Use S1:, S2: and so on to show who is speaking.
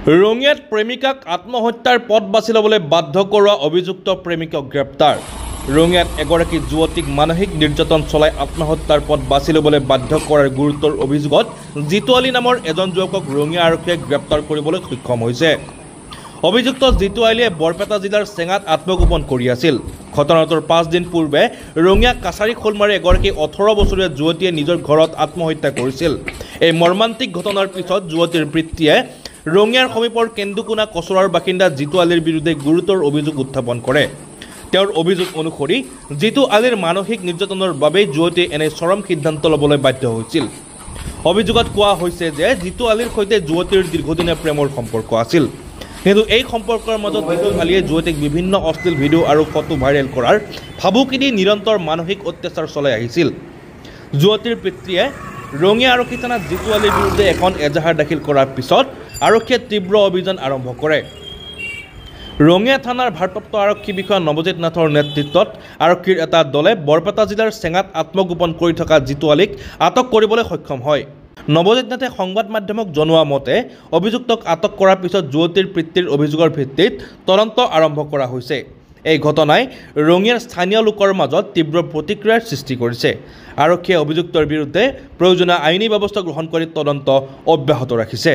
S1: ৰঙিয়াত প্ৰেমিকাক আত্মহত্যাৰ পথ বাছি ল'বলৈ বাধ্য কৰোৱা অভিযুক্ত প্ৰেমিকক গ্ৰেপ্তাৰ। ৰঙিয়াত এগৰাকী যুৱতীক মানসিক নিৰ্যাতন চলাই আত্মহত্যাৰ পথ বাছি ল'বলৈ বাধ্য কৰাৰ গুৰুতৰ অভিযোগত জিতু আলী নামৰ এজন যুৱকক ৰঙিয়া আৰক্ষীয়ে গ্ৰেপ্তাৰ কৰিবলৈ সক্ষম হৈছে। অভিযুক্ত জিতু আলীয়ে বৰপেটা জিলাৰ চেঙাত আত্মগোপন কৰি আছিল। ঘটনাটোৰ 5 দিন পূৰ্বে ৰঙিয়া কাছাৰী খোলমাৰী এগৰাকী 18 বছৰীয়া যুৱতীয়ে নিজৰ ঘৰত আত্মহত্যা কৰিছিল। এই মৰ্মান্তিক ঘটনাৰ পিছত যুৱতীৰ পিতৃয়ে ৰঙিয়াৰ সমীপৰ কেন্দুকুনা কচৰাৰ বাসিন্দা জিতু আলীৰ বিৰুদ্ধে গুৰুতৰ অভিযোগ উত্থাপন কৰে। তেওঁৰ অভিযোগ অনুসৰি জিতু আলীৰ মানসিক নিৰ্যাতনৰ বাবেই যুৱতীয়ে এনে চৰম সিদ্ধান্ত ল'বলৈ বাধ্য হৈছিল। অভিযোগত কোৱা হৈছে যে জিতু আলীৰ সৈতে যুৱতীৰ দীৰ্ঘদিনীয়া প্ৰেমৰ সম্পৰ্ক আছিল, কিন্তু এই সম্পৰ্কৰ মাজত জিতু আলীয়ে যুৱতীক বিভিন্ন অশ্লীল ভিডিঅ' আৰু ফটো ভাইৰেল কৰাৰ ভাবুকি দি নিৰন্তৰ মানসিক অত্যাচাৰ চলাই আহিছিল। যুৱতীৰ পিতৃয়ে ৰঙিয়া আৰক্ষী থানাত জিতু আলীৰ বিৰুদ্ধে এখন এজাহাৰ দাখিল কৰাৰ পিছত আৰক্ষীয়ে তীব্ৰ অভিযান আৰম্ভ কৰে। ৰঙিয়া থানাৰ ভাৰপ্ৰাপ্ত আৰক্ষী বিষয়া নৱজিত নাথৰ নেতৃত্বত আৰক্ষীৰ এটা দলে বৰপেটা জিলাৰ চেঙাত আত্মগোপন কৰি থকা জিতু আলীক আটক কৰিবলৈ সক্ষম হয়। নৱজিত নাথে সংবাদ মাধ্যমক জনোৱা মতে অভিযুক্তক আটক কৰাৰ পিছত যুৱতীৰ পিতৃৰ অভিযোগৰ ভিত্তিত তদন্ত আৰম্ভ কৰা হৈছে। এই ঘটনাই ৰঙিয়াৰ স্থানীয় লোকৰ মাজত তীব্ৰ প্ৰতিক্ৰিয়াৰ সৃষ্টি কৰিছে। আৰক্ষীয়ে অভিযুক্তৰ বিৰুদ্ধে প্ৰয়োজনীয় আইনী ব্যৱস্থা গ্ৰহণ কৰি তদন্ত অব্যাহত ৰাখিছে।